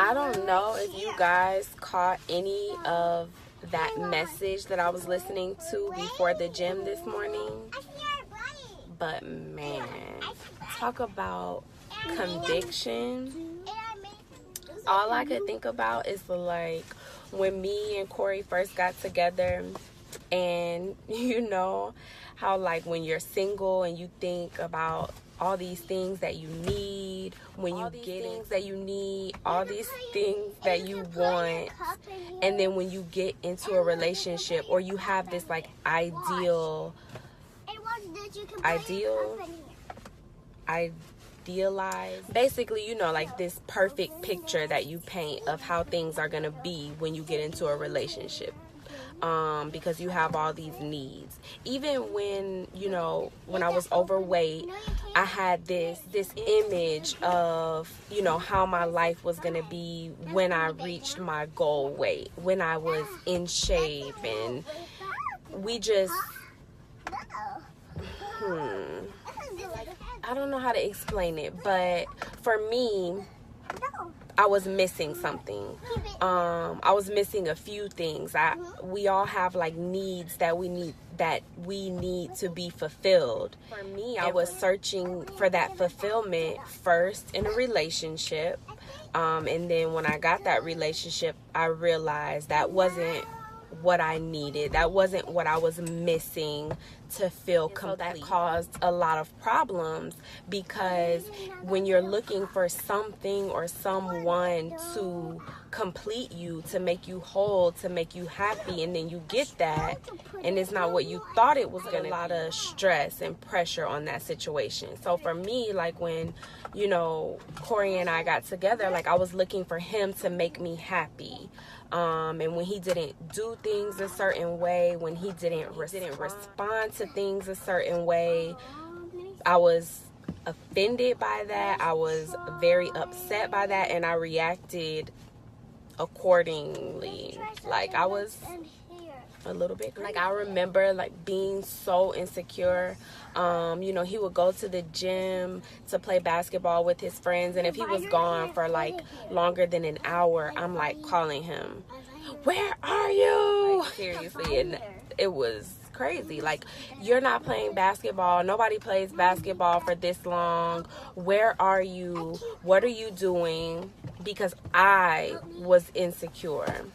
I don't know if you guys caught any of that message that I was listening to before the gym this morning, but man, talk about conviction. All I could think about is like when me and Corey first got together, and you know how like when you're single and you think about all these things that you need, when you get things that you need, all these things that you want, and then when you get into a relationship or you have this like idealized basically, you know, like this perfect picture that you paint of how things are gonna be when you get into a relationship, because you have all these needs. Even when, you know, when I was overweight, I had this image of, you know, how my life was gonna be when I reached my goal weight, when I was in shape, and we just I don't know how to explain it, but for me, I was missing something. I was missing a few things. We all have like needs that we need to be fulfilled. For me, I was searching for that fulfillment first in a relationship, and then when I got that relationship, I realized that wasn't what I needed. That wasn't what I was missing to feel complete. So that caused a lot of problems, because when you're looking for something or someone to complete you, to make you whole, to make you happy, and then you get that and it's not what you thought it was gonna be, a lot of stress and pressure on that situation. So for me, like when, you know, Corey and I got together, like I was looking for him to make me happy. And when he didn't do things a certain way, when he didn't respond to things a certain way, I was offended by that. I was very upset by that, and I reacted accordingly. Like I was a little bit, like I remember like being so insecure. You know, he would go to the gym to play basketball with his friends, and if he was gone for like longer than an hour, I'm like calling him, "Where are you?" Like, seriously. And it was crazy. Like, you're not playing basketball, nobody plays basketball for this long, where are you, what are you doing? Because I was insecure.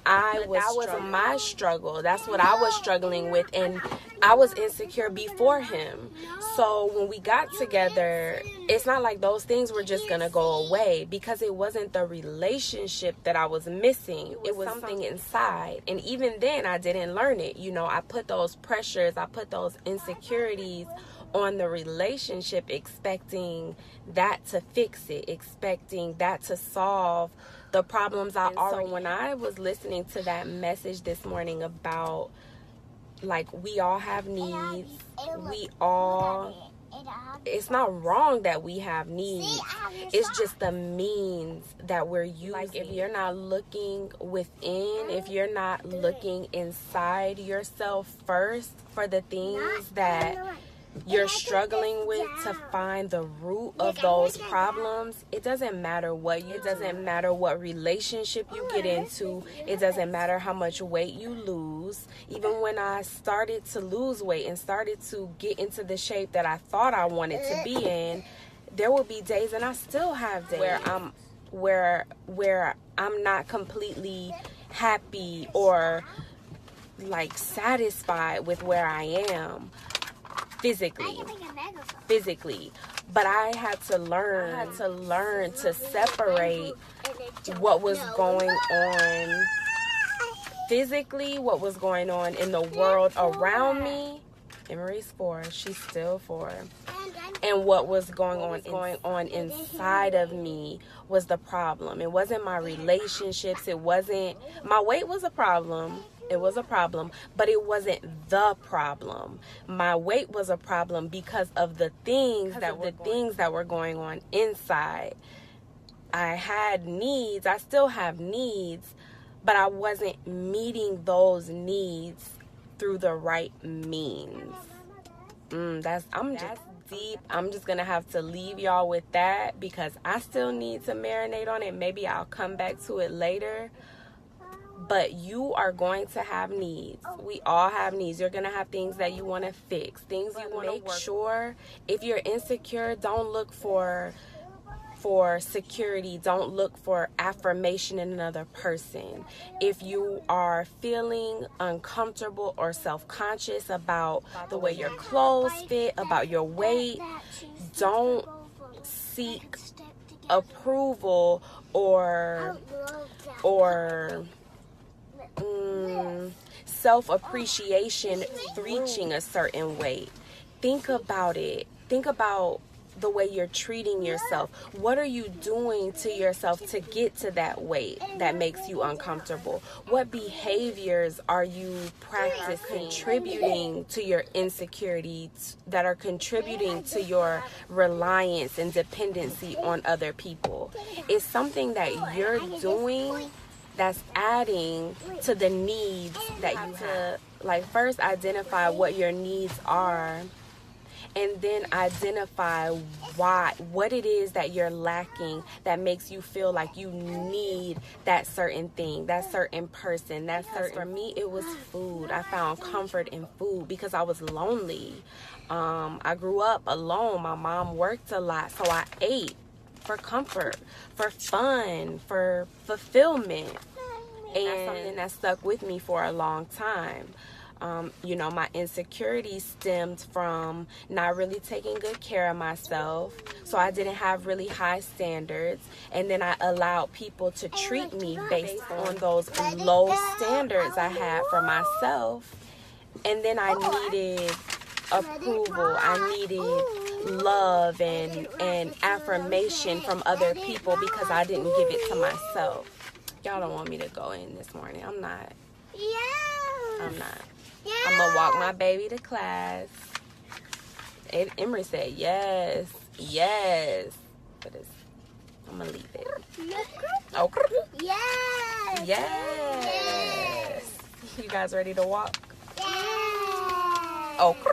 That was my struggle. That's what I was struggling with, and I was insecure before him. So when we got together, it's not like those things were just gonna go away, because it wasn't the relationship that I was missing. It was something inside, and even then I didn't learn it. You know, I put those pressures, I put those insecurities on the relationship, expecting that to fix it, expecting that to solve the problems I already. So when I was listening to that message this morning about like we all have needs, it's not wrong that we have needs. It's just the means that we're using. Like if you're not looking within, if you're not looking inside yourself first for the things that you're struggling with, to find the root of those problems, it doesn't matter what relationship you get into, it doesn't matter how much weight you lose. Even when I started to lose weight and started to get into the shape that I thought I wanted to be in, there will be days, and I still have days where I'm not completely happy or like satisfied with where I am physically, but I had to learn to separate what was going on physically, what was going on in the world around me. Emery's 4, she's still 4, and what was going on inside of me was the problem. It wasn't my relationships, it wasn't my weight. Was a problem. It was a problem, but it wasn't the problem. My weight was a problem because of the things that were going on inside. I had needs. I still have needs, but I wasn't meeting those needs through the right means. That's deep. I'm just gonna have to leave y'all with that because I still need to marinate on it. Maybe I'll come back to it later. But you are going to have needs. We all have needs. You're going to have things that you want to fix, things you want to make sure. If you're insecure, don't look for security. Don't look for affirmation in another person. If you are feeling uncomfortable or self-conscious about the way your clothes fit, about your weight, don't seek approval or self-appreciation reaching a certain weight. Think about it. Think about the way you're treating yourself. What are you doing to yourself to get to that weight that makes you uncomfortable? What behaviors are you practicing contributing to your insecurities, that are contributing to your reliance and dependency on other people? It's something that you're doing that's adding to the needs that you have. Like, first identify what your needs are, and then identify what it is that you're lacking that makes you feel like you need that certain thing, that certain person, for me, it was food. I found comfort in food because I was lonely. I grew up alone. My mom worked a lot, so I ate for comfort, for fun, for fulfillment. And that's something that stuck with me for a long time. My insecurity stemmed from not really taking good care of myself. So I didn't have really high standards. And then I allowed people to treat me based on those low standards I had for myself. And then I needed approval. I needed love and affirmation from other people because I didn't give it to myself. Y'all don't want me to go in this morning. I'm not. I'm not. I'm going to walk my baby to class. Emery said yes. Yes. But I'm going to leave it. Okay. Yes. Yes. You guys ready to walk? Yes. Okay.